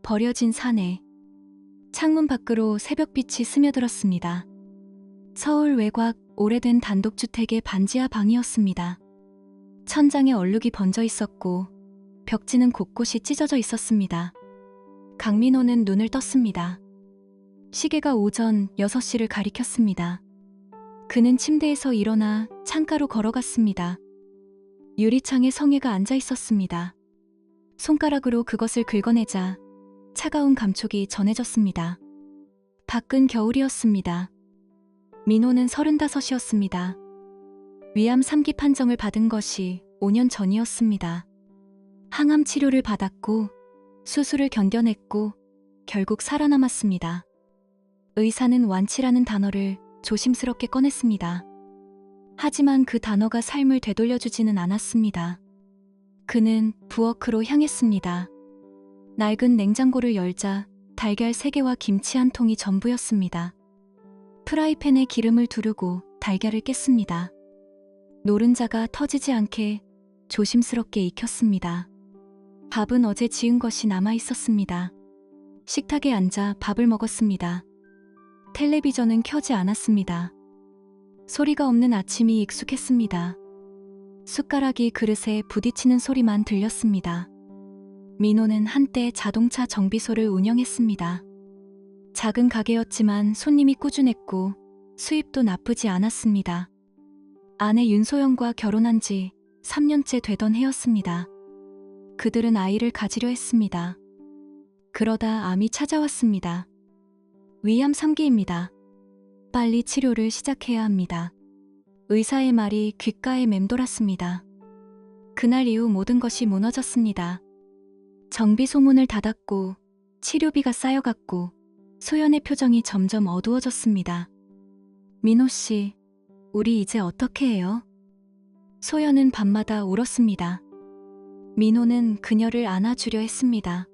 버려진 사내. 창문 밖으로 새벽빛이 스며들었습니다. 서울 외곽 오래된 단독주택의 반지하 방이었습니다. 천장에 얼룩이 번져 있었고 벽지는 곳곳이 찢어져 있었습니다. 강민호는 눈을 떴습니다. 시계가 오전 6시를 가리켰습니다. 그는 침대에서 일어나 창가로 걸어갔습니다. 유리창에 성혜가 앉아 있었습니다. 손가락으로 그것을 긁어내자 차가운 감촉이 전해졌습니다. 밖은 겨울이었습니다. 민호는 35이었습니다. 위암 3기 판정을 받은 것이 5년 전이었습니다. 항암 치료를 받았고 수술을 견뎌냈고 결국 살아남았습니다. 의사는 완치라는 단어를 조심스럽게 꺼냈습니다. 하지만 그 단어가 삶을 되돌려주지는 않았습니다. 그는 부엌으로 향했습니다. 낡은 냉장고를 열자 달걀 3개와 김치 한 통이 전부였습니다. 프라이팬에 기름을 두르고 달걀을 깼습니다. 노른자가 터지지 않게 조심스럽게 익혔습니다. 밥은 어제 지은 것이 남아 있었습니다. 식탁에 앉아 밥을 먹었습니다. 텔레비전은 켜지 않았습니다. 소리가 없는 아침이 익숙했습니다. 숟가락이 그릇에 부딪히는 소리만 들렸습니다. 민호는 한때 자동차 정비소를 운영했습니다. 작은 가게였지만 손님이 꾸준했고 수입도 나쁘지 않았습니다. 아내 윤소영과 결혼한 지 3년째 되던 해였습니다. 그들은 아이를 가지려 했습니다. 그러다 암이 찾아왔습니다. 위암 3기입니다. 빨리 치료를 시작해야 합니다. 의사의 말이 귓가에 맴돌았습니다. 그날 이후 모든 것이 무너졌습니다. 정비소 문을 닫았고 치료비가 쌓여갔고 소연의 표정이 점점 어두워졌습니다. 민호 씨, 우리 이제 어떻게 해요? 소연은 밤마다 울었습니다. 민호는 그녀를 안아주려 했습니다.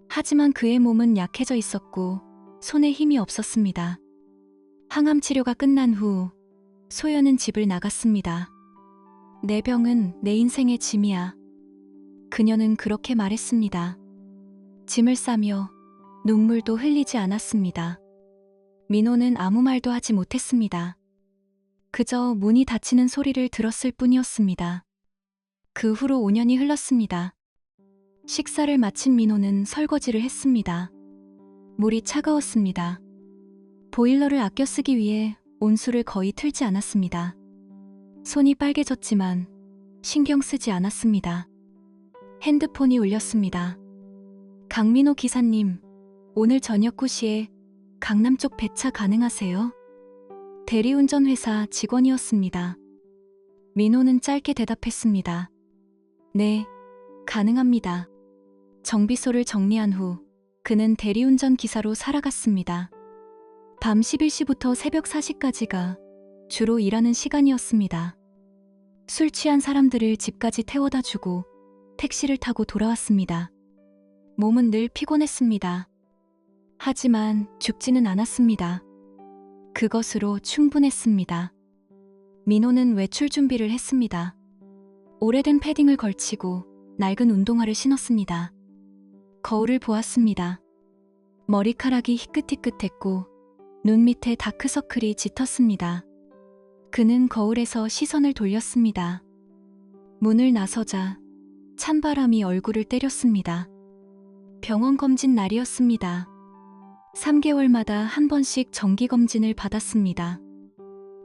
하지만 그의 몸은 약해져 있었고 손에 힘이 없었습니다. 항암 치료가 끝난 후 소연은 집을 나갔습니다. 내 병은 내 인생의 짐이야. 그녀는 그렇게 말했습니다. 짐을 싸며 눈물도 흘리지 않았습니다. 민호는 아무 말도 하지 못했습니다. 그저 문이 닫히는 소리를 들었을 뿐이었습니다. 그 후로 5년이 흘렀습니다. 식사를 마친 민호는 설거지를 했습니다. 물이 차가웠습니다. 보일러를 아껴 쓰기 위해 온수를 거의 틀지 않았습니다. 손이 빨개졌지만 신경 쓰지 않았습니다. 핸드폰이 울렸습니다. 강민호 기사님, 오늘 저녁 9시에 강남 쪽 배차 가능하세요? 대리운전 회사 직원이었습니다. 민호는 짧게 대답했습니다. 네, 가능합니다. 정비소를 정리한 후 그는 대리운전 기사로 살아갔습니다. 밤 11시부터 새벽 4시까지가 주로 일하는 시간이었습니다. 술 취한 사람들을 집까지 태워다 주고 택시를 타고 돌아왔습니다. 몸은 늘 피곤했습니다. 하지만 죽지는 않았습니다. 그것으로 충분했습니다. 민호는 외출 준비를 했습니다. 오래된 패딩을 걸치고 낡은 운동화를 신었습니다. 거울을 보았습니다. 머리카락이 희끗희끗했고 눈 밑에 다크서클이 짙었습니다. 그는 거울에서 시선을 돌렸습니다. 문을 나서자 찬바람이 얼굴을 때렸습니다. 병원 검진 날이었습니다. 3개월마다 한 번씩 정기검진을 받았습니다.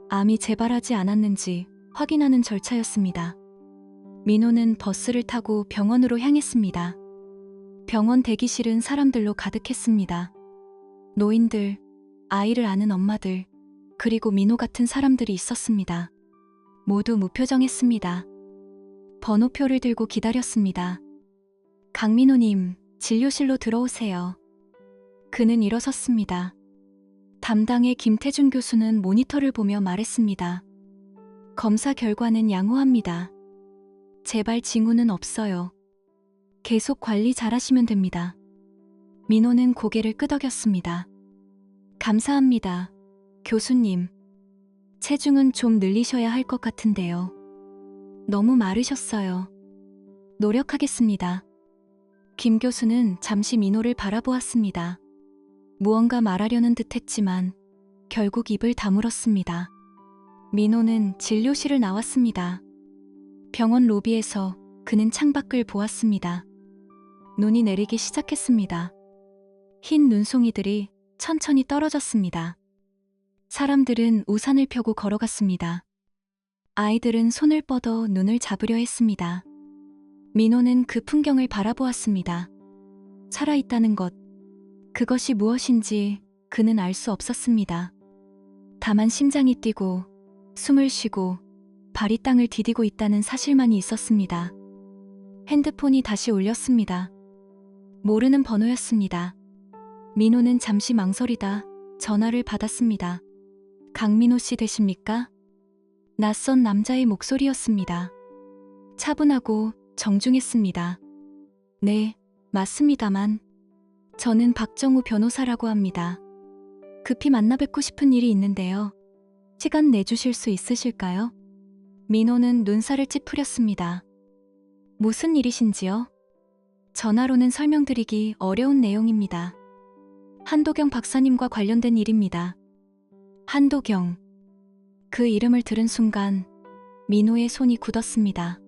암이 재발하지 않았는지 확인하는 절차였습니다. 민호는 버스를 타고 병원으로 향했습니다. 병원 대기실은 사람들로 가득했습니다. 노인들, 아이를 아는 엄마들, 그리고 민호 같은 사람들이 있었습니다. 모두 무표정했습니다. 번호표를 들고 기다렸습니다. 강민호님, 진료실로 들어오세요. 그는 일어섰습니다. 담당의 김태준 교수는 모니터를 보며 말했습니다. 검사 결과는 양호합니다. 재발 징후는 없어요. 계속 관리 잘하시면 됩니다. 민호는 고개를 끄덕였습니다. 감사합니다, 교수님. 체중은 좀 늘리셔야 할 것 같은데요. 너무 마르셨어요. 노력하겠습니다. 김 교수는 잠시 민호를 바라보았습니다. 무언가 말하려는 듯했지만 결국 입을 다물었습니다. 민호는 진료실을 나왔습니다. 병원 로비에서 그는 창밖을 보았습니다. 눈이 내리기 시작했습니다. 흰 눈송이들이 천천히 떨어졌습니다. 사람들은 우산을 펴고 걸어갔습니다. 아이들은 손을 뻗어 눈을 잡으려 했습니다. 민호는 그 풍경을 바라보았습니다. 살아있다는 것, 그것이 무엇인지 그는 알 수 없었습니다. 다만 심장이 뛰고 숨을 쉬고 발이 땅을 디디고 있다는 사실만이 있었습니다. 핸드폰이 다시 울렸습니다. 모르는 번호였습니다. 민호는 잠시 망설이다 전화를 받았습니다. 강민호 씨 되십니까? 낯선 남자의 목소리였습니다. 차분하고 정중했습니다. 네, 맞습니다만 저는 박정우 변호사라고 합니다. 급히 만나 뵙고 싶은 일이 있는데요. 시간 내주실 수 있으실까요? 민호는 눈살을 찌푸렸습니다. 무슨 일이신지요? 전화로는 설명드리기 어려운 내용입니다. 한도경 박사님과 관련된 일입니다. 한도경. 그 이름을 들은 순간 민호의 손이 굳었습니다.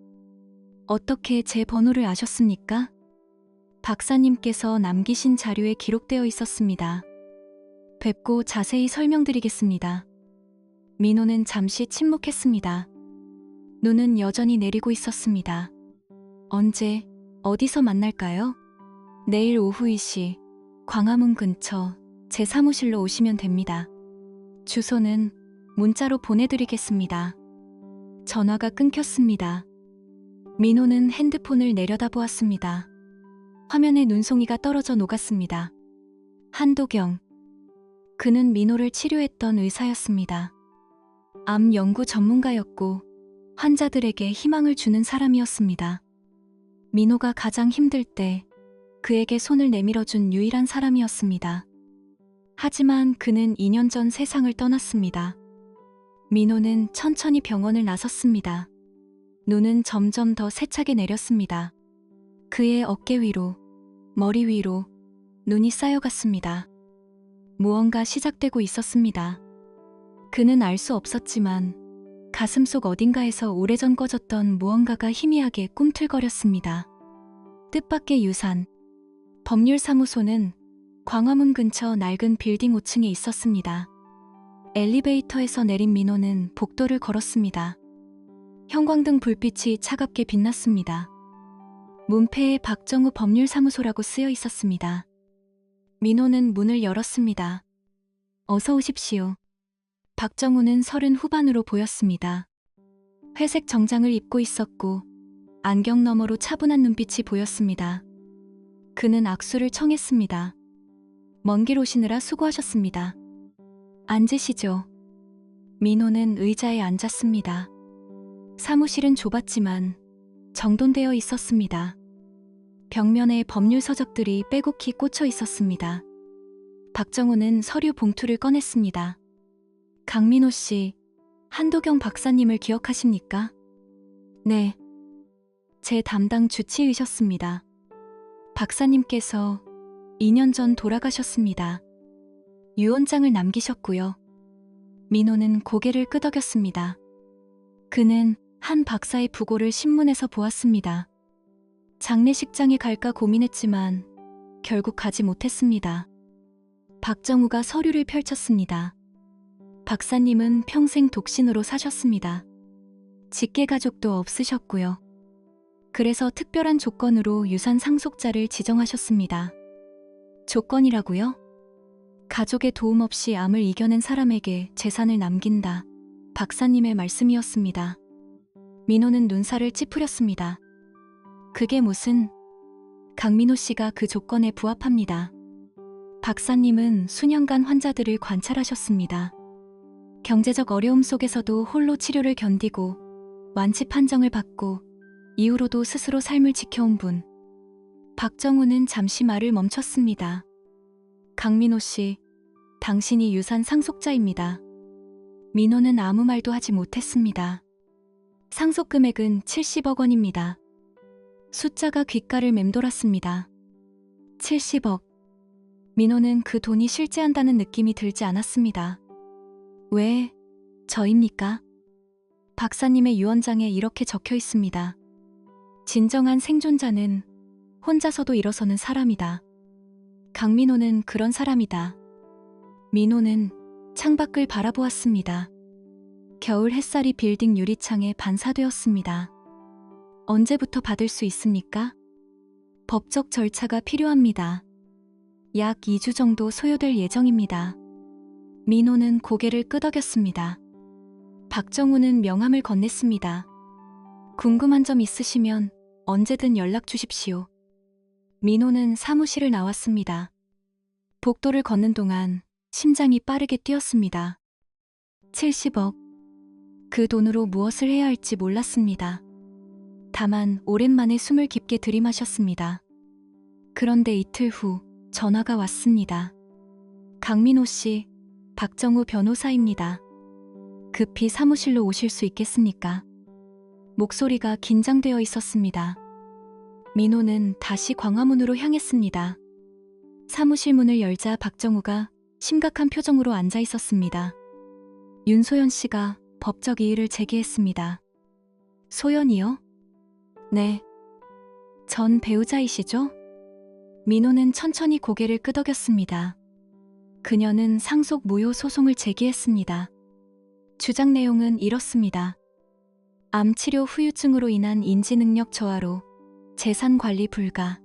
어떻게 제 번호를 아셨습니까? 박사님께서 남기신 자료에 기록되어 있었습니다. 뵙고 자세히 설명드리겠습니다. 민호는 잠시 침묵했습니다. 눈은 여전히 내리고 있었습니다. 언제, 어디서 만날까요? 내일 오후 2시, 광화문 근처 제 사무실로 오시면 됩니다. 주소는 문자로 보내드리겠습니다. 전화가 끊겼습니다. 민호는 핸드폰을 내려다보았습니다. 화면에 눈송이가 떨어져 녹았습니다. 한도경. 그는 민호를 치료했던 의사였습니다. 암 연구 전문가였고 환자들에게 희망을 주는 사람이었습니다. 민호가 가장 힘들 때 그에게 손을 내밀어준 유일한 사람이었습니다. 하지만 그는 2년 전 세상을 떠났습니다. 민호는 천천히 병원을 나섰습니다. 눈은 점점 더 세차게 내렸습니다. 그의 어깨 위로, 머리 위로 눈이 쌓여갔습니다. 무언가 시작되고 있었습니다. 그는 알 수 없었지만 가슴속 어딘가에서 오래전 꺼졌던 무언가가 희미하게 꿈틀거렸습니다. 뜻밖의 유산. 법률사무소는 광화문 근처 낡은 빌딩 5층에 있었습니다. 엘리베이터에서 내린 민호는 복도를 걸었습니다. 형광등 불빛이 차갑게 빛났습니다. 문패에 박정우 법률사무소라고 쓰여 있었습니다. 민호는 문을 열었습니다. 어서 오십시오. 박정우는 30 후반으로 보였습니다. 회색 정장을 입고 있었고 안경 너머로 차분한 눈빛이 보였습니다. 그는 악수를 청했습니다. 먼 길 오시느라 수고하셨습니다. 앉으시죠. 민호는 의자에 앉았습니다. 사무실은 좁았지만 정돈되어 있었습니다. 벽면에 법률 서적들이 빼곡히 꽂혀 있었습니다. 박정우는 서류 봉투를 꺼냈습니다. 강민호 씨, 한도경 박사님을 기억하십니까? 네. 제 담당 주치의셨습니다. 박사님께서 2년 전 돌아가셨습니다. 유언장을 남기셨고요. 민호는 고개를 끄덕였습니다. 그는 한 박사의 부고를 신문에서 보았습니다. 장례식장에 갈까 고민했지만 결국 가지 못했습니다. 박정우가 서류를 펼쳤습니다. 박사님은 평생 독신으로 사셨습니다. 직계가족도 없으셨고요. 그래서 특별한 조건으로 유산 상속자를 지정하셨습니다. 조건이라고요? 가족의 도움 없이 암을 이겨낸 사람에게 재산을 남긴다. 박사님의 말씀이었습니다. 민호는 눈살을 찌푸렸습니다. 그게 무슨... 강민호 씨가 그 조건에 부합합니다. 박사님은 수년간 환자들을 관찰하셨습니다. 경제적 어려움 속에서도 홀로 치료를 견디고 완치 판정을 받고 이후로도 스스로 삶을 지켜온 분. 박정우는 잠시 말을 멈췄습니다. 강민호 씨, 당신이 유산 상속자입니다. 민호는 아무 말도 하지 못했습니다. 상속 금액은 70억 원입니다. 숫자가 귓가를 맴돌았습니다. 70억. 민호는 그 돈이 실제한다는 느낌이 들지 않았습니다. 왜 저입니까? 박사님의 유언장에 이렇게 적혀 있습니다. 진정한 생존자는 혼자서도 일어서는 사람이다. 강민호는 그런 사람이다. 민호는 창밖을 바라보았습니다. 겨울 햇살이 빌딩 유리창에 반사되었습니다. 언제부터 받을 수 있습니까? 법적 절차가 필요합니다. 약 2주 정도 소요될 예정입니다. 민호는 고개를 끄덕였습니다. 박정우는 명함을 건넸습니다. 궁금한 점 있으시면 언제든 연락 주십시오. 민호는 사무실을 나왔습니다. 복도를 걷는 동안 심장이 빠르게 뛰었습니다. 70억. 그 돈으로 무엇을 해야 할지 몰랐습니다. 다만 오랜만에 숨을 깊게 들이마셨습니다. 그런데 이틀 후 전화가 왔습니다. 강민호 씨, 박정우 변호사입니다. 급히 사무실로 오실 수 있겠습니까? 목소리가 긴장되어 있었습니다. 민호는 다시 광화문으로 향했습니다. 사무실 문을 열자 박정우가 심각한 표정으로 앉아 있었습니다. 윤소연 씨가 법적 이의를 제기했습니다. 소연이요? 네. 전 배우자이시죠? 민호는 천천히 고개를 끄덕였습니다. 그녀는 상속 무효 소송을 제기했습니다. 주장 내용은 이렇습니다. 암치료 후유증으로 인한 인지능력 저하로 재산 관리 불가.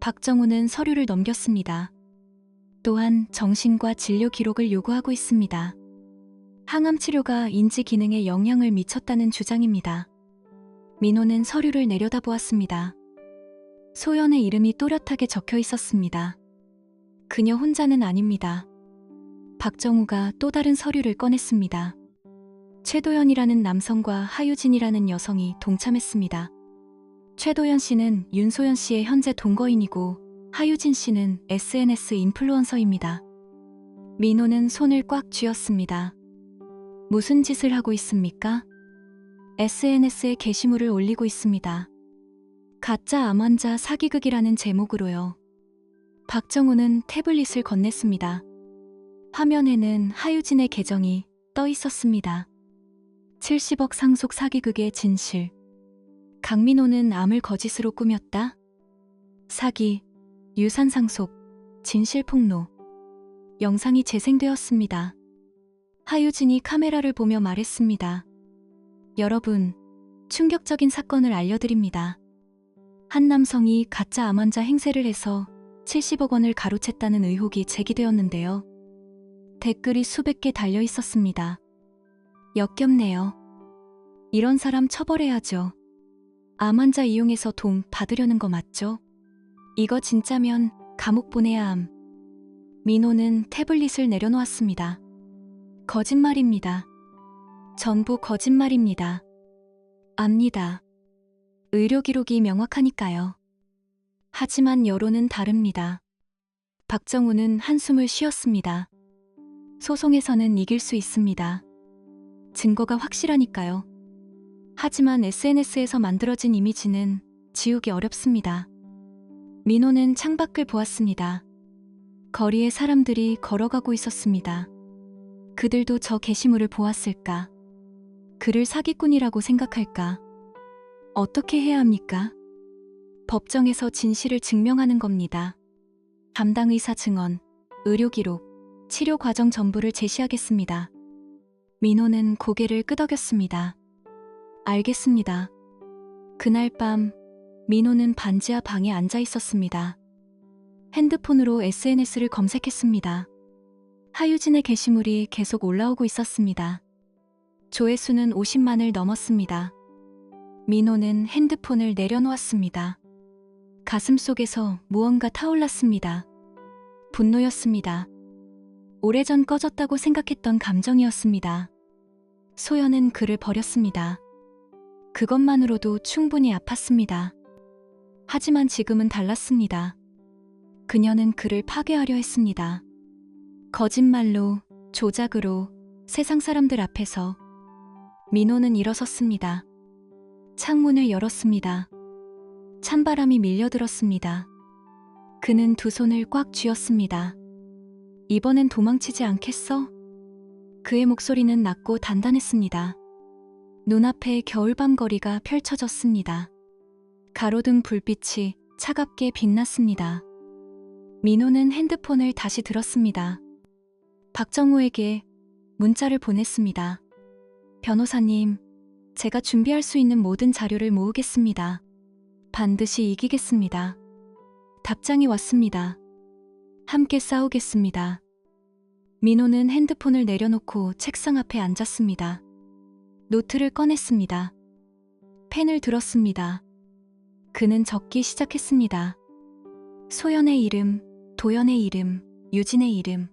박정우는 서류를 넘겼습니다. 또한 정신과 진료 기록을 요구하고 있습니다. 항암 치료가 인지 기능에 영향을 미쳤다는 주장입니다. 민호는 서류를 내려다보았습니다. 소연의 이름이 또렷하게 적혀 있었습니다. 그녀 혼자는 아닙니다. 박정우가 또 다른 서류를 꺼냈습니다. 최도연이라는 남성과 하유진이라는 여성이 동참했습니다. 최도연 씨는 윤소연 씨의 현재 동거인이고 하유진 씨는 SNS 인플루언서입니다. 민호는 손을 꽉 쥐었습니다. 무슨 짓을 하고 있습니까? SNS에 게시물을 올리고 있습니다. 가짜 암 환자 사기극이라는 제목으로요. 박정우는 태블릿을 건넸습니다. 화면에는 하유진의 계정이 떠 있었습니다. 70억 상속 사기극의 진실. 강민호는 암을 거짓으로 꾸몄다. 사기, 유산 상속, 진실 폭로. 영상이 재생되었습니다. 하유진이 카메라를 보며 말했습니다. 여러분, 충격적인 사건을 알려드립니다. 한 남성이 가짜 암 환자 행세를 해서 70억 원을 가로챘다는 의혹이 제기되었는데요. 댓글이 수백 개 달려 있었습니다. 역겹네요. 이런 사람 처벌해야죠. 암 환자 이용해서 돈 받으려는 거 맞죠? 이거 진짜면 감옥 보내야 함. 민호는 태블릿을 내려놓았습니다. 거짓말입니다. 전부 거짓말입니다. 압니다. 의료 기록이 명확하니까요. 하지만 여론은 다릅니다. 박정우는 한숨을 쉬었습니다. 소송에서는 이길 수 있습니다. 증거가 확실하니까요. 하지만 SNS에서 만들어진 이미지는 지우기 어렵습니다. 민호는 창밖을 보았습니다. 거리에 사람들이 걸어가고 있었습니다. 그들도 저 게시물을 보았을까? 그를 사기꾼이라고 생각할까? 어떻게 해야 합니까? 법정에서 진실을 증명하는 겁니다. 담당 의사 증언, 의료 기록, 치료 과정 전부를 제시하겠습니다. 민호는 고개를 끄덕였습니다. 알겠습니다. 그날 밤 민호는 반지하 방에 앉아 있었습니다. 핸드폰으로 SNS를 검색했습니다. 하유진의 게시물이 계속 올라오고 있었습니다. 조회수는 50만을 넘었습니다. 민호는 핸드폰을 내려놓았습니다. 가슴속에서 무언가 타올랐습니다. 분노였습니다. 오래전 꺼졌다고 생각했던 감정이었습니다. 소연은 그를 버렸습니다. 그것만으로도 충분히 아팠습니다. 하지만 지금은 달랐습니다. 그녀는 그를 파괴하려 했습니다. 거짓말로, 조작으로, 세상 사람들 앞에서. 민호는 일어섰습니다. 창문을 열었습니다. 찬바람이 밀려들었습니다. 그는 두 손을 꽉 쥐었습니다. 이번엔 도망치지 않겠어? 그의 목소리는 낮고 단단했습니다. 눈앞에 겨울밤 거리가 펼쳐졌습니다. 가로등 불빛이 차갑게 빛났습니다. 민호는 핸드폰을 다시 들었습니다. 박정우에게 문자를 보냈습니다. 변호사님, 제가 준비할 수 있는 모든 자료를 모으겠습니다. 반드시 이기겠습니다. 답장이 왔습니다. 함께 싸우겠습니다. 민호는 핸드폰을 내려놓고 책상 앞에 앉았습니다. 노트를 꺼냈습니다. 펜을 들었습니다. 그는 적기 시작했습니다. 소연의 이름, 도연의 이름, 유진의 이름.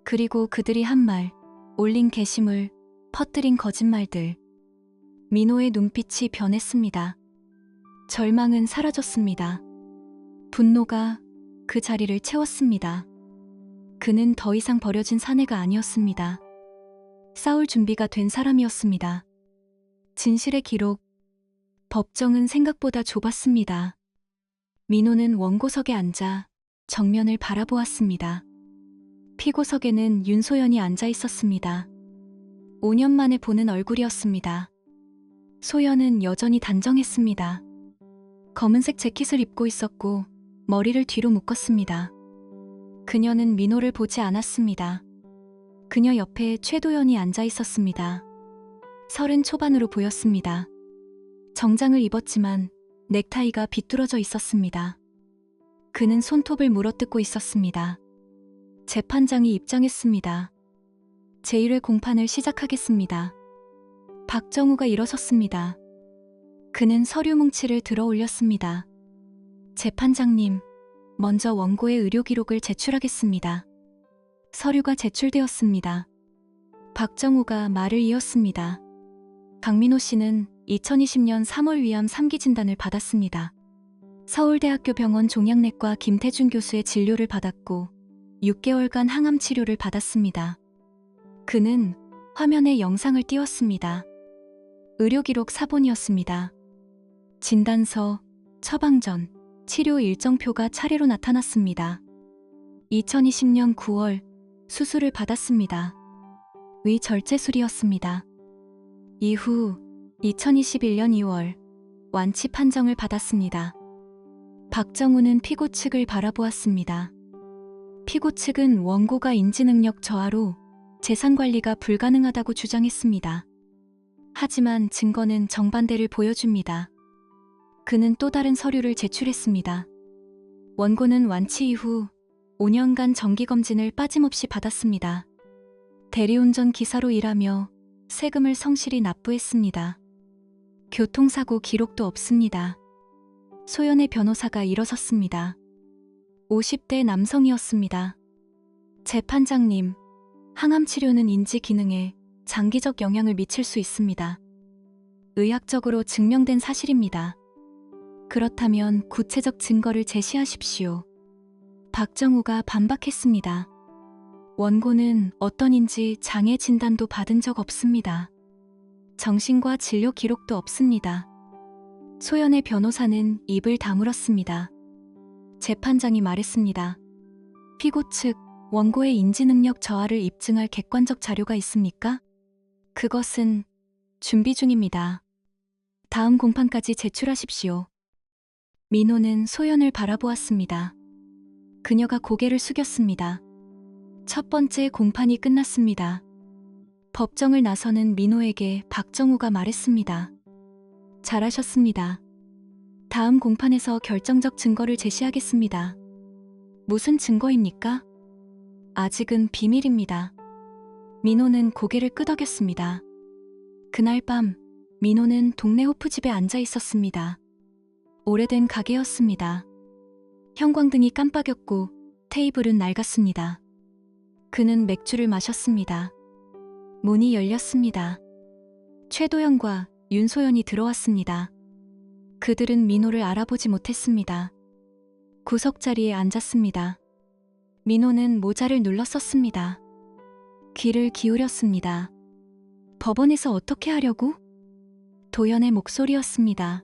그리고 그들이 한 말, 올린 게시물, 퍼뜨린 거짓말들. 민호의 눈빛이 변했습니다. 절망은 사라졌습니다. 분노가 그 자리를 채웠습니다. 그는 더 이상 버려진 사내가 아니었습니다. 싸울 준비가 된 사람이었습니다. 진실의 기록. 법정은 생각보다 좁았습니다. 민호는 원고석에 앉아 정면을 바라보았습니다. 피고석에는 윤소연이 앉아 있었습니다. 5년 만에 보는 얼굴이었습니다. 소연은 여전히 단정했습니다. 검은색 재킷을 입고 있었고 머리를 뒤로 묶었습니다. 그녀는 민호를 보지 않았습니다. 그녀 옆에 최도연이 앉아 있었습니다. 30 초반으로 보였습니다. 정장을 입었지만 넥타이가 비뚤어져 있었습니다. 그는 손톱을 물어뜯고 있었습니다. 재판장이 입장했습니다. 제1회 공판을 시작하겠습니다. 박정우가 일어섰습니다. 그는 서류 뭉치를 들어 올렸습니다. 재판장님, 먼저 원고의 의료 기록을 제출하겠습니다. 서류가 제출되었습니다. 박정우가 말을 이었습니다. 강민호 씨는 2020년 3월 위암 3기 진단을 받았습니다. 서울대학교 병원 종양내과 김태준 교수의 진료를 받았고 6개월간 항암 치료를 받았습니다. 그는 화면에 영상을 띄웠습니다. 의료기록 사본이었습니다. 진단서, 처방전, 치료 일정표가 차례로 나타났습니다. 2020년 9월 수술을 받았습니다. 위절제술이었습니다. 이후 2021년 2월 완치 판정을 받았습니다. 박정우는 피고 측을 바라보았습니다. 피고 측은 원고가 인지능력 저하로 재산관리가 불가능하다고 주장했습니다. 하지만 증거는 정반대를 보여줍니다. 그는 또 다른 서류를 제출했습니다. 원고는 완치 이후 5년간 정기검진을 빠짐없이 받았습니다. 대리운전 기사로 일하며 세금을 성실히 납부했습니다. 교통사고 기록도 없습니다. 소연의 변호사가 일어섰습니다. 50대 남성이었습니다. 재판장님, 항암치료는 인지 기능에 장기적 영향을 미칠 수 있습니다. 의학적으로 증명된 사실입니다. 그렇다면 구체적 증거를 제시하십시오. 박정우가 반박했습니다. 원고는 어떤 인지 장애 진단도 받은 적 없습니다. 정신과 진료 기록도 없습니다. 소연의 변호사는 입을 다물었습니다. 재판장이 말했습니다. 피고 측, 원고의 인지능력 저하를 입증할 객관적 자료가 있습니까? 그것은 준비 중입니다. 다음 공판까지 제출하십시오. 민호는 소연을 바라보았습니다. 그녀가 고개를 숙였습니다. 첫 번째 공판이 끝났습니다. 법정을 나서는 민호에게 박정우가 말했습니다. 잘하셨습니다. 다음 공판에서 결정적 증거를 제시하겠습니다. 무슨 증거입니까? 아직은 비밀입니다. 민호는 고개를 끄덕였습니다. 그날 밤 민호는 동네 호프집에 앉아 있었습니다. 오래된 가게였습니다. 형광등이 깜빡였고 테이블은 낡았습니다. 그는 맥주를 마셨습니다. 문이 열렸습니다. 최도연과 윤소연이 들어왔습니다. 그들은 민호를 알아보지 못했습니다. 구석자리에 앉았습니다. 민호는 모자를 눌러 썼습니다. 귀를 기울였습니다. 법원에서 어떻게 하려고? 도연의 목소리였습니다.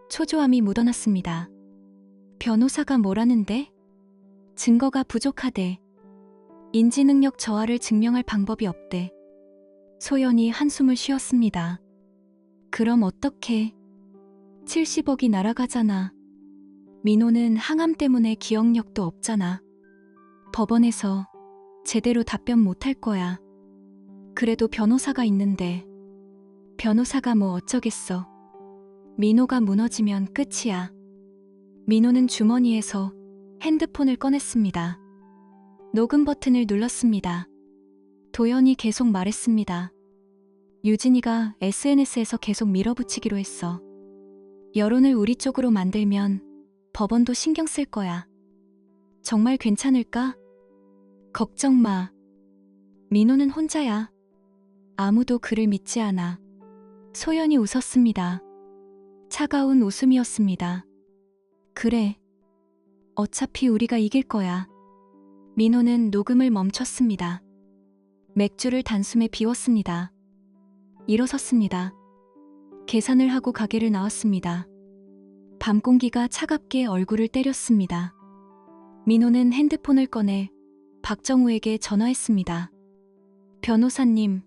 초조함이 묻어났습니다. 변호사가 뭐라는데? 증거가 부족하대. 인지능력 저하를 증명할 방법이 없대. 소연이 한숨을 쉬었습니다. 그럼 어떡해? 70억이 날아가잖아. 민호는 항암 때문에 기억력도 없잖아. 법원에서 제대로 답변 못할 거야. 그래도 변호사가 있는데. 변호사가 뭐 어쩌겠어. 민호가 무너지면 끝이야. 민호는 주머니에서 핸드폰을 꺼냈습니다. 녹음 버튼을 눌렀습니다. 도연이 계속 말했습니다. 유진이가 SNS에서 계속 밀어붙이기로 했어. 여론을 우리 쪽으로 만들면 법원도 신경 쓸 거야. 정말 괜찮을까? 걱정 마. 민호는 혼자야. 아무도 그를 믿지 않아. 소연이 웃었습니다. 차가운 웃음이었습니다. 그래. 어차피 우리가 이길 거야. 민호는 녹음을 멈췄습니다. 맥주를 단숨에 비웠습니다. 일어섰습니다. 계산을 하고 가게를 나왔습니다. 밤 공기가 차갑게 얼굴을 때렸습니다. 민호는 핸드폰을 꺼내 박정우에게 전화했습니다. 변호사님,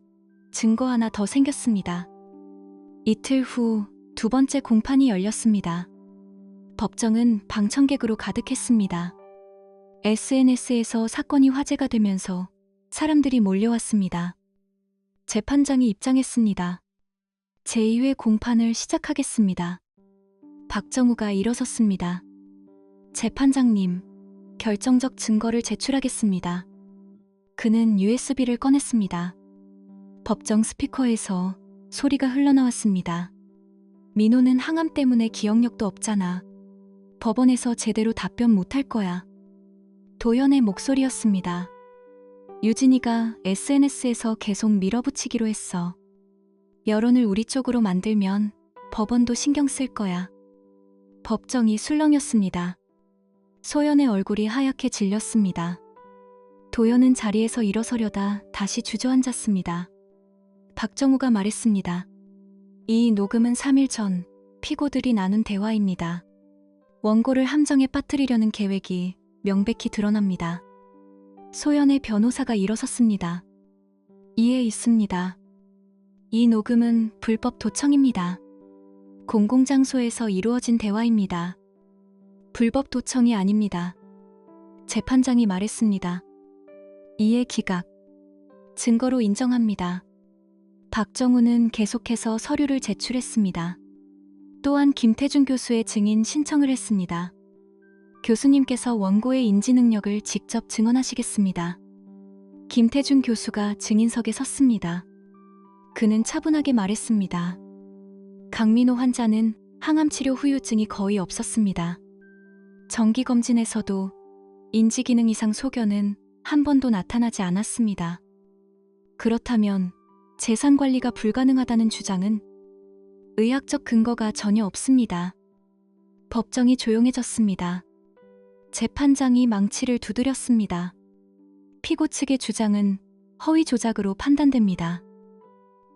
증거 하나 더 생겼습니다. 이틀 후 두 번째 공판이 열렸습니다. 법정은 방청객으로 가득했습니다. SNS에서 사건이 화제가 되면서 사람들이 몰려왔습니다. 재판장이 입장했습니다. 제2회 공판을 시작하겠습니다. 박정우가 일어섰습니다. 재판장님, 결정적 증거를 제출하겠습니다. 그는 USB를 꺼냈습니다. 법정 스피커에서 소리가 흘러나왔습니다. 민호는 항암 때문에 기억력도 없잖아. 법원에서 제대로 답변 못할 거야. 도연의 목소리였습니다. 유진이가 SNS에서 계속 밀어붙이기로 했어. 여론을 우리 쪽으로 만들면 법원도 신경 쓸 거야. 법정이 술렁였습니다. 소연의 얼굴이 하얗게 질렸습니다. 도연은 자리에서 일어서려다 다시 주저앉았습니다. 박정우가 말했습니다. 이 녹음은 3일 전 피고들이 나눈 대화입니다. 원고를 함정에 빠뜨리려는 계획이 명백히 드러납니다. 소연의 변호사가 일어섰습니다. 이해 있습니다. 이 녹음은 불법 도청입니다. 공공장소에서 이루어진 대화입니다. 불법 도청이 아닙니다. 재판장이 말했습니다. 이해 기각. 증거로 인정합니다. 박정우는 계속해서 서류를 제출했습니다. 또한 김태준 교수의 증인 신청을 했습니다. 교수님께서 원고의 인지능력을 직접 증언하시겠습니다. 김태준 교수가 증인석에 섰습니다. 그는 차분하게 말했습니다. 강민호 환자는 항암치료 후유증이 거의 없었습니다. 정기검진에서도 인지기능 이상 소견은 한 번도 나타나지 않았습니다. 그렇다면 재산관리가 불가능하다는 주장은 의학적 근거가 전혀 없습니다. 법정이 조용해졌습니다. 재판장이 망치를 두드렸습니다. 피고 측의 주장은 허위 조작으로 판단됩니다.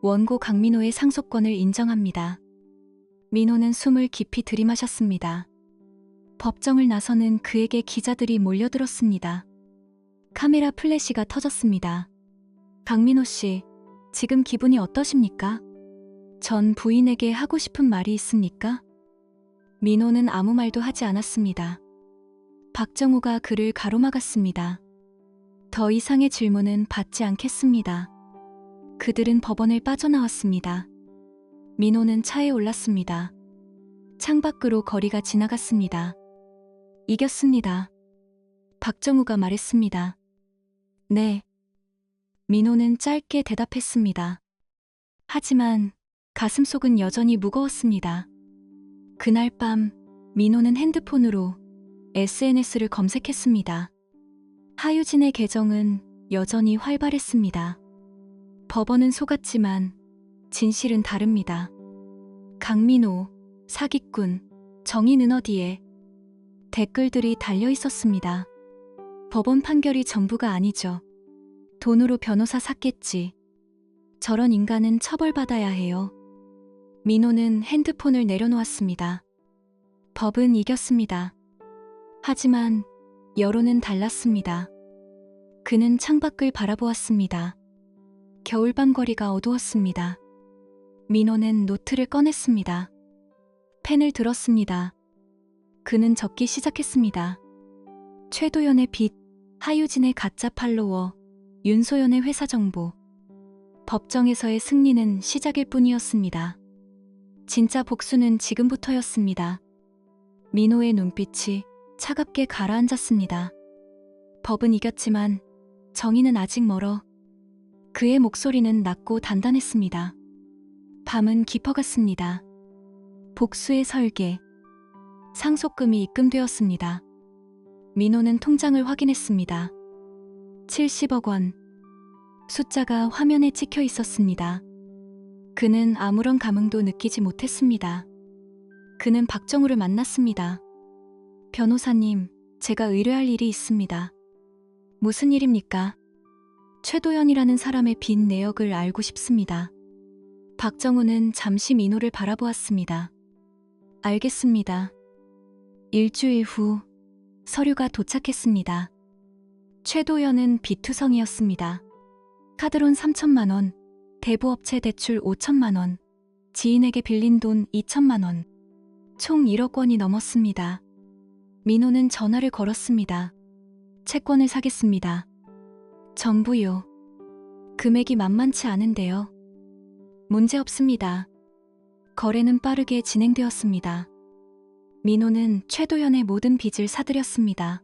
원고 강민호의 상속권을 인정합니다. 민호는 숨을 깊이 들이마셨습니다. 법정을 나서는 그에게 기자들이 몰려들었습니다. 카메라 플래시가 터졌습니다. 강민호 씨, 지금 기분이 어떠십니까? 전 부인에게 하고 싶은 말이 있습니까? 민호는 아무 말도 하지 않았습니다. 박정우가 그를 가로막았습니다. 더 이상의 질문은 받지 않겠습니다. 그들은 법원을 빠져나왔습니다. 민호는 차에 올랐습니다. 창밖으로 거리가 지나갔습니다. 이겼습니다. 박정우가 말했습니다. 네. 민호는 짧게 대답했습니다. 하지만 가슴속은 여전히 무거웠습니다. 그날 밤 민호는 핸드폰으로 SNS를 검색했습니다. 하유진의 계정은 여전히 활발했습니다. 법원은 속았지만 진실은 다릅니다. 강민호, 사기꾼, 정의는 어디에? 댓글들이 달려 있었습니다. 법원 판결이 전부가 아니죠. 돈으로 변호사 샀겠지. 저런 인간은 처벌받아야 해요. 민호는 핸드폰을 내려놓았습니다. 법은 이겼습니다. 하지만 여론은 달랐습니다. 그는 창밖을 바라보았습니다. 겨울밤 거리가 어두웠습니다. 민호는 노트를 꺼냈습니다. 펜을 들었습니다. 그는 적기 시작했습니다. 최도연의 빚, 하유진의 가짜 팔로워, 윤소연의 회사 정보. 법정에서의 승리는 시작일 뿐이었습니다. 진짜 복수는 지금부터였습니다. 민호의 눈빛이 차갑게 가라앉았습니다. 법은 이겼지만 정의는 아직 멀어. 그의 목소리는 낮고 단단했습니다. 밤은 깊어갔습니다. 복수의 설계. 상속금이 입금되었습니다. 민호는 통장을 확인했습니다. 70억 원. 숫자가 화면에 찍혀 있었습니다. 그는 아무런 감흥도 느끼지 못했습니다. 그는 박정우를 만났습니다. 변호사님, 제가 의뢰할 일이 있습니다. 무슨 일입니까? 최도연이라는 사람의 빈 내역을 알고 싶습니다. 박정우는 잠시 민호를 바라보았습니다. 알겠습니다. 일주일 후 서류가 도착했습니다. 최도연은 빚투성이었습니다. 카드론 3천만 원, 대부업체 대출 5천만 원, 지인에게 빌린 돈 2천만 원, 총 1억 원이 넘었습니다. 민호는 전화를 걸었습니다. 채권을 사겠습니다. 전부요. 금액이 만만치 않은데요. 문제 없습니다. 거래는 빠르게 진행되었습니다. 민호는 최도연의 모든 빚을 사들였습니다.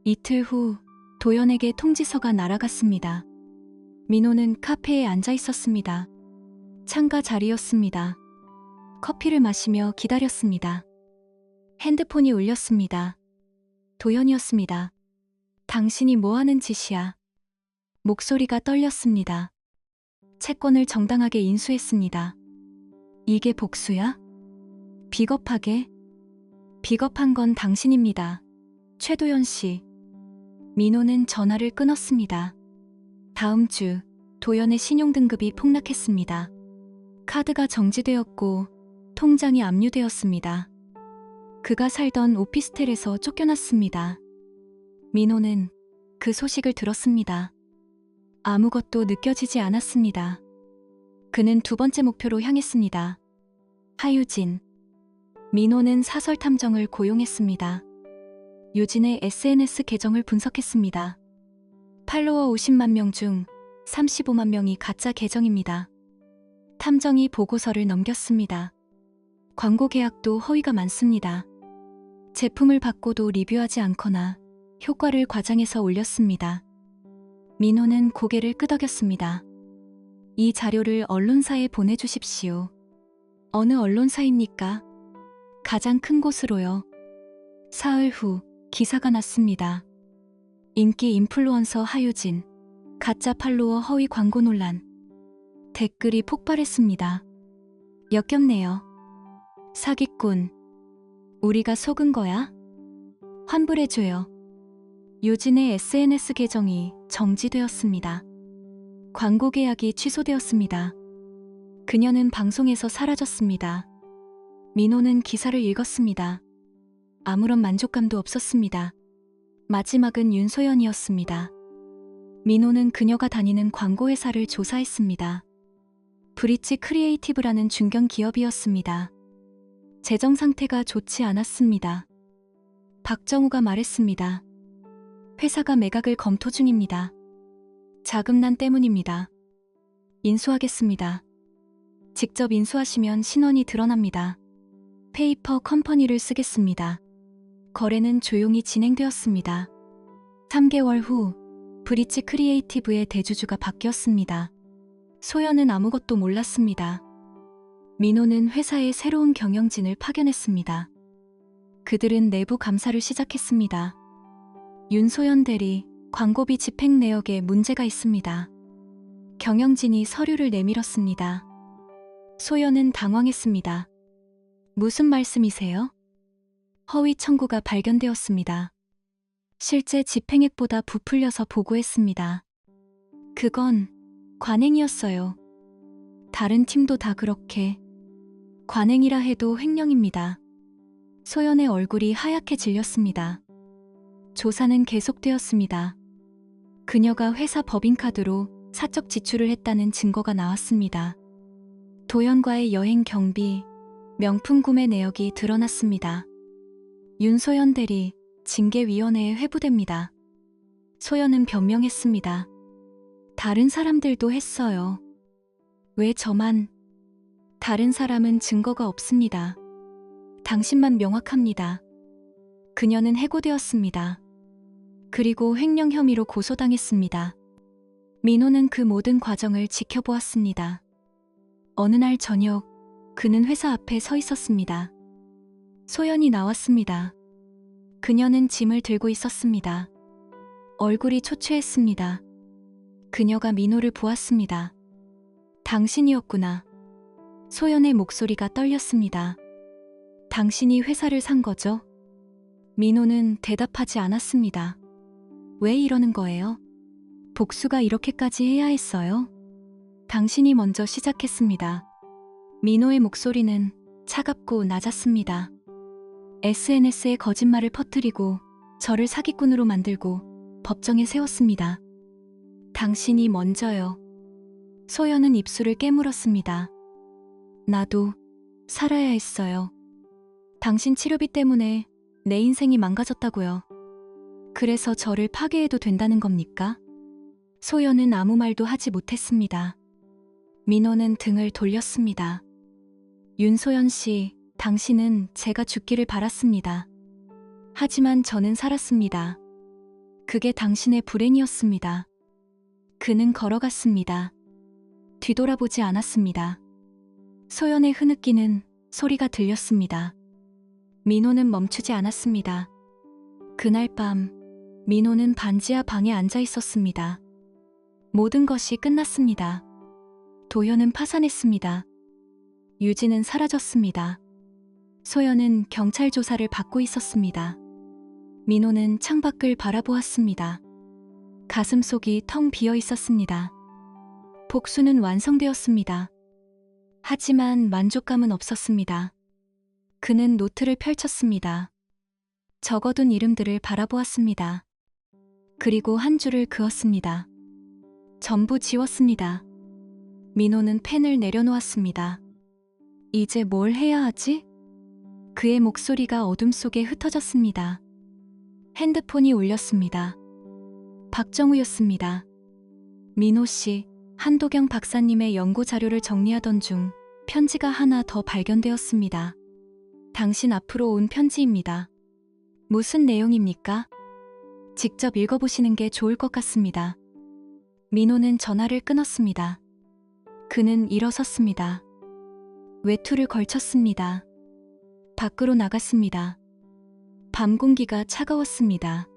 이틀 후 도연에게 통지서가 날아갔습니다. 민호는 카페에 앉아 있었습니다. 창가 자리였습니다. 커피를 마시며 기다렸습니다. 핸드폰이 울렸습니다. 도연이었습니다. 당신이 뭐 하는 짓이야? 목소리가 떨렸습니다. 채권을 정당하게 인수했습니다. 이게 복수야? 비겁하게? 비겁한 건 당신입니다. 최도연 씨. 민호는 전화를 끊었습니다. 다음 주 도연의 신용등급이 폭락했습니다. 카드가 정지되었고 통장이 압류되었습니다. 그가 살던 오피스텔에서 쫓겨났습니다. 민호는 그 소식을 들었습니다. 아무것도 느껴지지 않았습니다. 그는 두 번째 목표로 향했습니다. 하유진. 민호는 사설 탐정을 고용했습니다. 유진의 SNS 계정을 분석했습니다. 팔로워 50만 명 중 35만 명이 가짜 계정입니다. 탐정이 보고서를 넘겼습니다. 광고 계약도 허위가 많습니다. 제품을 받고도 리뷰하지 않거나 효과를 과장해서 올렸습니다. 민호는 고개를 끄덕였습니다. 이 자료를 언론사에 보내주십시오. 어느 언론사입니까? 가장 큰 곳으로요. 사흘 후 기사가 났습니다. 인기 인플루언서 하유진, 가짜 팔로워 허위 광고 논란. 댓글이 폭발했습니다. 역겹네요. 사기꾼. 우리가 속은 거야? 환불해줘요. 유진의 SNS 계정이 정지되었습니다. 광고 계약이 취소되었습니다. 그녀는 방송에서 사라졌습니다. 민호는 기사를 읽었습니다. 아무런 만족감도 없었습니다. 마지막은 윤소연이었습니다. 민호는 그녀가 다니는 광고회사를 조사했습니다. 브릿지 크리에이티브라는 중견 기업이었습니다. 재정 상태가 좋지 않았습니다. 박정우가 말했습니다. 회사가 매각을 검토 중입니다. 자금난 때문입니다. 인수하겠습니다. 직접 인수하시면 신원이 드러납니다. 페이퍼 컴퍼니를 쓰겠습니다. 거래는 조용히 진행되었습니다. 3개월 후 브릿지 크리에이티브의 대주주가 바뀌었습니다. 소연은 아무것도 몰랐습니다. 민호는 회사의 새로운 경영진을 파견했습니다. 그들은 내부 감사를 시작했습니다. 윤소연 대리, 광고비 집행 내역에 문제가 있습니다. 경영진이 서류를 내밀었습니다. 소연은 당황했습니다. 무슨 말씀이세요? 허위 청구가 발견되었습니다. 실제 집행액보다 부풀려서 보고했습니다. 그건 관행이었어요. 다른 팀도 다 그렇게. 관행이라 해도 횡령입니다. 소연의 얼굴이 하얗게 질렸습니다. 조사는 계속되었습니다. 그녀가 회사 법인카드로 사적 지출을 했다는 증거가 나왔습니다. 도연과의 여행 경비, 명품 구매 내역이 드러났습니다. 윤소연 대리, 징계위원회에 회부됩니다. 소연은 변명했습니다. 다른 사람들도 했어요. 왜 저만? 다른 사람은 증거가 없습니다. 당신만 명확합니다. 그녀는 해고되었습니다. 그리고 횡령 혐의로 고소당했습니다. 민호는 그 모든 과정을 지켜보았습니다. 어느 날 저녁, 그는 회사 앞에 서 있었습니다. 소연이 나왔습니다. 그녀는 짐을 들고 있었습니다. 얼굴이 초췌했습니다. 그녀가 민호를 보았습니다. 당신이었구나. 소연의 목소리가 떨렸습니다. 당신이 회사를 산 거죠? 민호는 대답하지 않았습니다. 왜 이러는 거예요? 복수가 이렇게까지 해야 했어요? 당신이 먼저 시작했습니다. 민호의 목소리는 차갑고 낮았습니다. SNS에 거짓말을 퍼뜨리고 저를 사기꾼으로 만들고 법정에 세웠습니다. 당신이 먼저요. 소연은 입술을 깨물었습니다. 나도 살아야 했어요. 당신 치료비 때문에 내 인생이 망가졌다고요. 그래서 저를 파괴해도 된다는 겁니까? 소연은 아무 말도 하지 못했습니다. 민호는 등을 돌렸습니다. 윤소연 씨, 당신은 제가 죽기를 바랐습니다. 하지만 저는 살았습니다. 그게 당신의 불행이었습니다. 그는 걸어갔습니다. 뒤돌아보지 않았습니다. 소연의 흐느끼는 소리가 들렸습니다. 민호는 멈추지 않았습니다. 그날 밤, 민호는 반지하 방에 앉아 있었습니다. 모든 것이 끝났습니다. 도연은 파산했습니다. 유진은 사라졌습니다. 소연은 경찰 조사를 받고 있었습니다. 민호는 창밖을 바라보았습니다. 가슴속이 텅 비어 있었습니다. 복수는 완성되었습니다. 하지만 만족감은 없었습니다. 그는 노트를 펼쳤습니다. 적어둔 이름들을 바라보았습니다. 그리고 한 줄을 그었습니다. 전부 지웠습니다. 민호는 펜을 내려놓았습니다. 이제 뭘 해야 하지? 그의 목소리가 어둠 속에 흩어졌습니다. 핸드폰이 울렸습니다. 박정우였습니다. 민호 씨, 한도경 박사님의 연구 자료를 정리하던 중 편지가 하나 더 발견되었습니다. 당신 앞으로 온 편지입니다. 무슨 내용입니까? 직접 읽어보시는 게 좋을 것 같습니다. 민호는 전화를 끊었습니다. 그는 일어섰습니다. 외투를 걸쳤습니다. 밖으로 나갔습니다. 밤 공기가 차가웠습니다.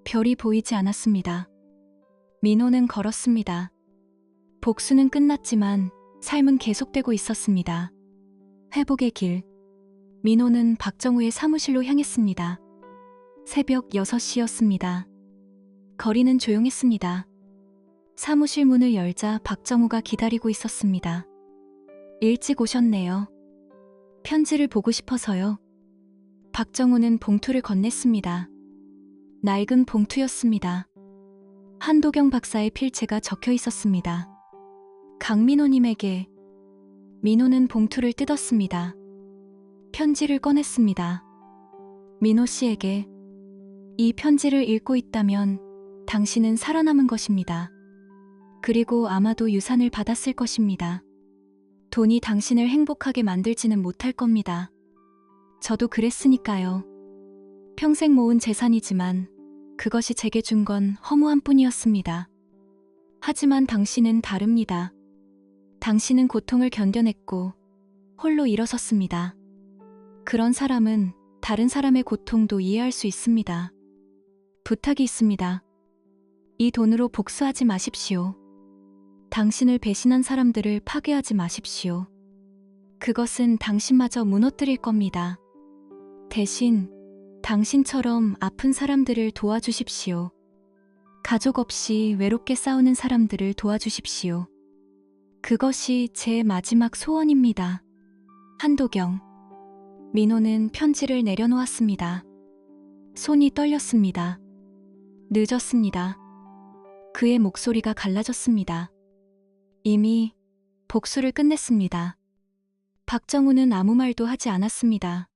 별이 보이지 않았습니다. 민호는 걸었습니다. 복수는 끝났지만 삶은 계속되고 있었습니다. 회복의 길. 민호는 박정우의 사무실로 향했습니다. 새벽 6시였습니다. 거리는 조용했습니다. 사무실 문을 열자 박정우가 기다리고 있었습니다. 일찍 오셨네요. 편지를 보고 싶어서요. 박정우는 봉투를 건넸습니다. 낡은 봉투였습니다. 한도경 박사의 필체가 적혀 있었습니다. 강민호님에게. 민호는 봉투를 뜯었습니다. 편지를 꺼냈습니다. 민호 씨에게. 이 편지를 읽고 있다면 당신은 살아남은 것입니다. 그리고 아마도 유산을 받았을 것입니다. 돈이 당신을 행복하게 만들지는 못할 겁니다. 저도 그랬으니까요. 평생 모은 재산이지만 그것이 제게 준 건 허무한 뿐이었습니다. 하지만 당신은 다릅니다. 당신은 고통을 견뎌냈고 홀로 일어섰습니다. 그런 사람은 다른 사람의 고통도 이해할 수 있습니다. 부탁이 있습니다. 이 돈으로 복수하지 마십시오. 당신을 배신한 사람들을 파괴하지 마십시오. 그것은 당신마저 무너뜨릴 겁니다. 대신 당신처럼 아픈 사람들을 도와주십시오. 가족 없이 외롭게 싸우는 사람들을 도와주십시오. 그것이 제 마지막 소원입니다. 한도경. 민호는 편지를 내려놓았습니다. 손이 떨렸습니다. 늦었습니다. 그의 목소리가 갈라졌습니다. 이미 복수를 끝냈습니다. 박정우는 아무 말도 하지 않았습니다.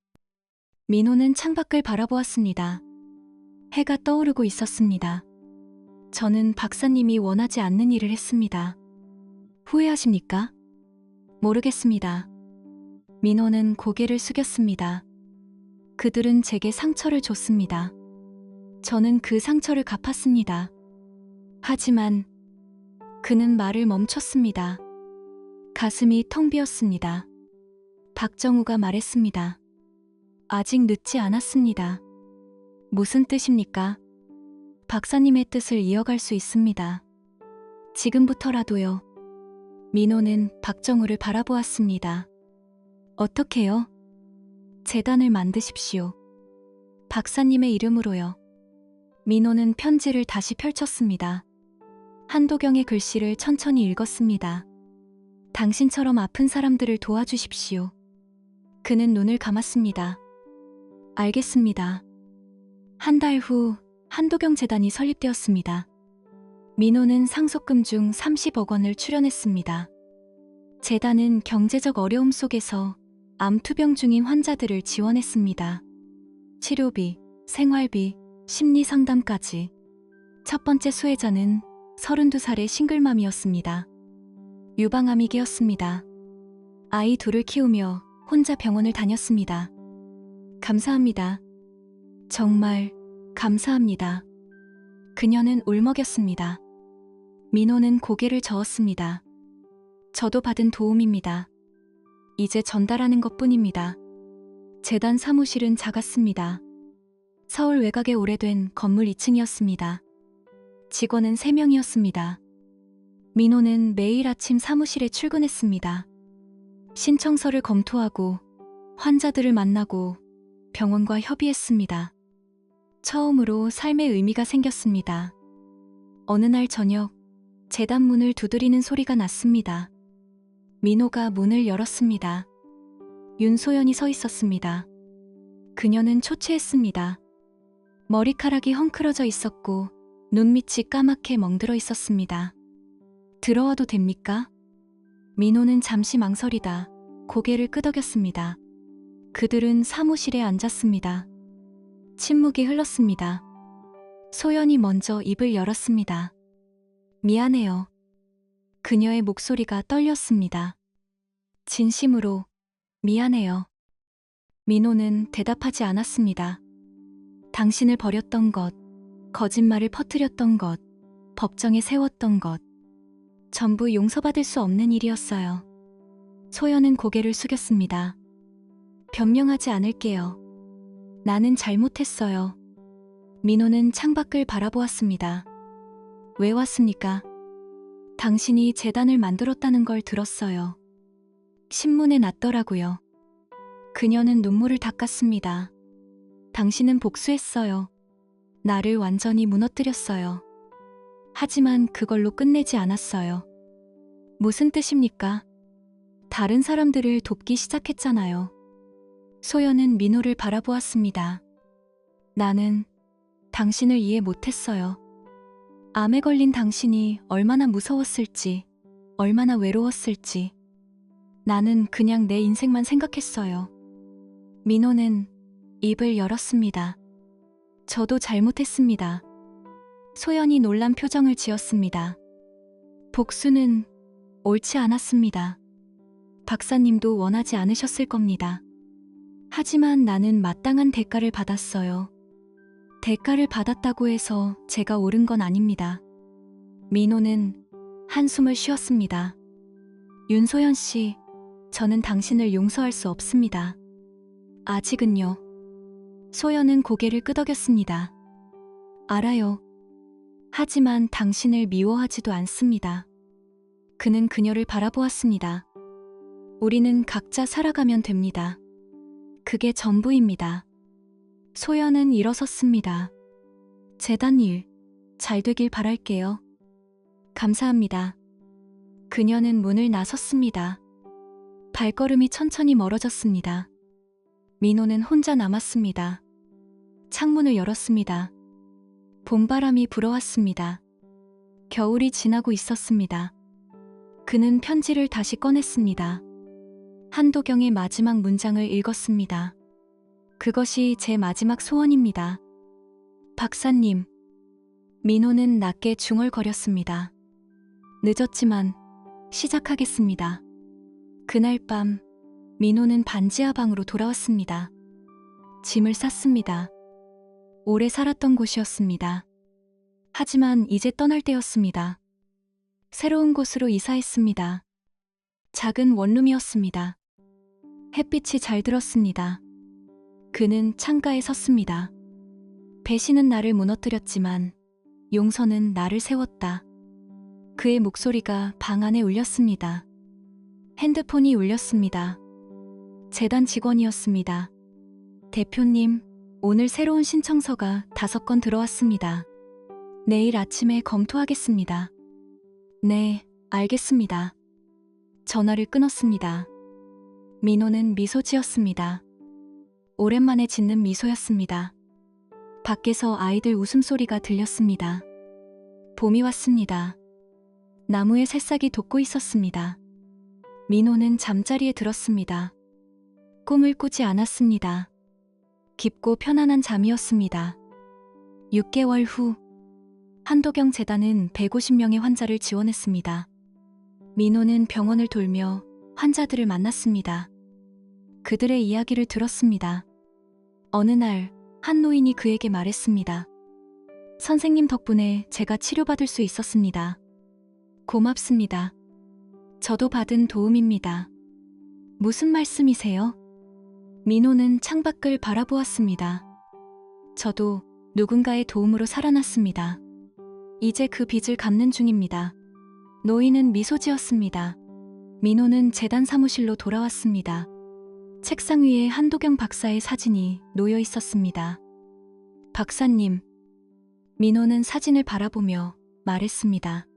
민호는 창밖을 바라보았습니다. 해가 떠오르고 있었습니다. 저는 박사님이 원하지 않는 일을 했습니다. 후회하십니까? 모르겠습니다. 민호는 고개를 숙였습니다. 그들은 제게 상처를 줬습니다. 저는 그 상처를 갚았습니다. 하지만 그는 말을 멈췄습니다. 가슴이 텅 비었습니다. 박정우가 말했습니다. 아직 늦지 않았습니다. 무슨 뜻입니까? 박사님의 뜻을 이어갈 수 있습니다. 지금부터라도요. 민호는 박정우를 바라보았습니다. 어떻게요? 재단을 만드십시오. 박사님의 이름으로요. 민호는 편지를 다시 펼쳤습니다. 한도경의 글씨를 천천히 읽었습니다. 당신처럼 아픈 사람들을 도와주십시오. 그는 눈을 감았습니다. 알겠습니다. 한 달 후 한도경 재단이 설립되었습니다. 민호는 상속금 중 30억 원을 출연했습니다. 재단은 경제적 어려움 속에서 암 투병 중인 환자들을 지원했습니다. 치료비, 생활비, 심리 상담까지. 첫 번째 수혜자는 32살의 싱글맘이었습니다. 유방암이기였습니다. 아이 둘을 키우며 혼자 병원을 다녔습니다. 감사합니다. 정말 감사합니다. 그녀는 울먹였습니다. 민호는 고개를 저었습니다. 저도 받은 도움입니다. 이제 전달하는 것뿐입니다. 재단 사무실은 작았습니다. 서울 외곽에 오래된 건물 2층이었습니다. 직원은 3명이었습니다. 민호는 매일 아침 사무실에 출근했습니다. 신청서를 검토하고 환자들을 만나고 병원과 협의했습니다. 처음으로 삶의 의미가 생겼습니다. 어느 날 저녁 재단 문을 두드리는 소리가 났습니다. 민호가 문을 열었습니다. 윤소연이 서 있었습니다. 그녀는 초췌했습니다. 머리카락이 헝클어져 있었고 눈밑이 까맣게 멍들어 있었습니다. 들어와도 됩니까? 민호는 잠시 망설이다 고개를 끄덕였습니다. 그들은 사무실에 앉았습니다. 침묵이 흘렀습니다. 소연이 먼저 입을 열었습니다. 미안해요. 그녀의 목소리가 떨렸습니다. 진심으로 미안해요. 민호는 대답하지 않았습니다. 당신을 버렸던 것, 거짓말을 퍼뜨렸던 것, 법정에 세웠던 것, 전부 용서받을 수 없는 일이었어요. 소연은 고개를 숙였습니다. 변명하지 않을게요. 나는 잘못했어요. 민호는 창밖을 바라보았습니다. 왜 왔습니까? 당신이 재단을 만들었다는 걸 들었어요. 신문에 났더라고요. 그녀는 눈물을 닦았습니다. 당신은 복수했어요. 나를 완전히 무너뜨렸어요. 하지만 그걸로 끝내지 않았어요. 무슨 뜻입니까? 다른 사람들을 돕기 시작했잖아요. 소연은 민호를 바라보았습니다. 나는 당신을 이해 못했어요. 암에 걸린 당신이 얼마나 무서웠을지, 얼마나 외로웠을지. 나는 그냥 내 인생만 생각했어요. 민호는 입을 열었습니다. 저도 잘못했습니다. 소연이 놀란 표정을 지었습니다. 복수는 옳지 않았습니다. 박사님도 원하지 않으셨을 겁니다. 하지만 나는 마땅한 대가를 받았어요. 대가를 받았다고 해서 제가 옳은 건 아닙니다. 민호는 한숨을 쉬었습니다. 윤소연 씨, 저는 당신을 용서할 수 없습니다. 아직은요. 소연은 고개를 끄덕였습니다. 알아요. 하지만 당신을 미워하지도 않습니다. 그는 그녀를 바라보았습니다. 우리는 각자 살아가면 됩니다. 그게 전부입니다. 소연은 일어섰습니다. 재단 일, 잘 되길 바랄게요. 감사합니다. 그녀는 문을 나섰습니다. 발걸음이 천천히 멀어졌습니다. 민호는 혼자 남았습니다. 창문을 열었습니다. 봄바람이 불어왔습니다. 겨울이 지나고 있었습니다. 그는 편지를 다시 꺼냈습니다. 한도경의 마지막 문장을 읽었습니다. 그것이 제 마지막 소원입니다. 박사님. 민호는 낮게 중얼거렸습니다. 늦었지만 시작하겠습니다. 그날 밤 민호는 반지하 방으로 돌아왔습니다. 짐을 쌌습니다. 오래 살았던 곳이었습니다. 하지만 이제 떠날 때였습니다. 새로운 곳으로 이사했습니다. 작은 원룸이었습니다. 햇빛이 잘 들었습니다. 그는 창가에 섰습니다. 배신은 나를 무너뜨렸지만 용서는 나를 세웠다. 그의 목소리가 방 안에 울렸습니다. 핸드폰이 울렸습니다. 재단 직원이었습니다. 대표님, 오늘 새로운 신청서가 5건 들어왔습니다. 내일 아침에 검토하겠습니다. 네, 알겠습니다. 전화를 끊었습니다. 민호는 미소 지었습니다. 오랜만에 짓는 미소였습니다. 밖에서 아이들 웃음소리가 들렸습니다. 봄이 왔습니다. 나무에 새싹이 돋고 있었습니다. 민호는 잠자리에 들었습니다. 꿈을 꾸지 않았습니다. 깊고 편안한 잠이었습니다. 6개월 후, 한도경 재단은 150명의 환자를 지원했습니다. 민호는 병원을 돌며 환자들을 만났습니다. 그들의 이야기를 들었습니다. 어느 날, 한 노인이 그에게 말했습니다. 선생님 덕분에 제가 치료받을 수 있었습니다. 고맙습니다. 저도 받은 도움입니다. 무슨 말씀이세요? 민호는 창밖을 바라보았습니다. 저도 누군가의 도움으로 살아났습니다. 이제 그 빚을 갚는 중입니다. 노인은 미소 지었습니다. 민호는 재단 사무실로 돌아왔습니다. 책상 위에 한도경 박사의 사진이 놓여 있었습니다. 박사님. 민호는 사진을 바라보며 말했습니다.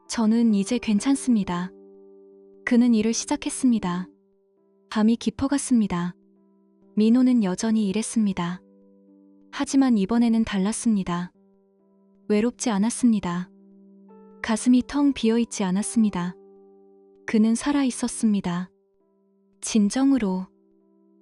저는 이제 괜찮습니다. 그는 일을 시작했습니다. 밤이 깊어갔습니다. 민호는 여전히 일했습니다. 하지만 이번에는 달랐습니다. 외롭지 않았습니다. 가슴이 텅 비어있지 않았습니다. 그는 살아 있었습니다. 진정으로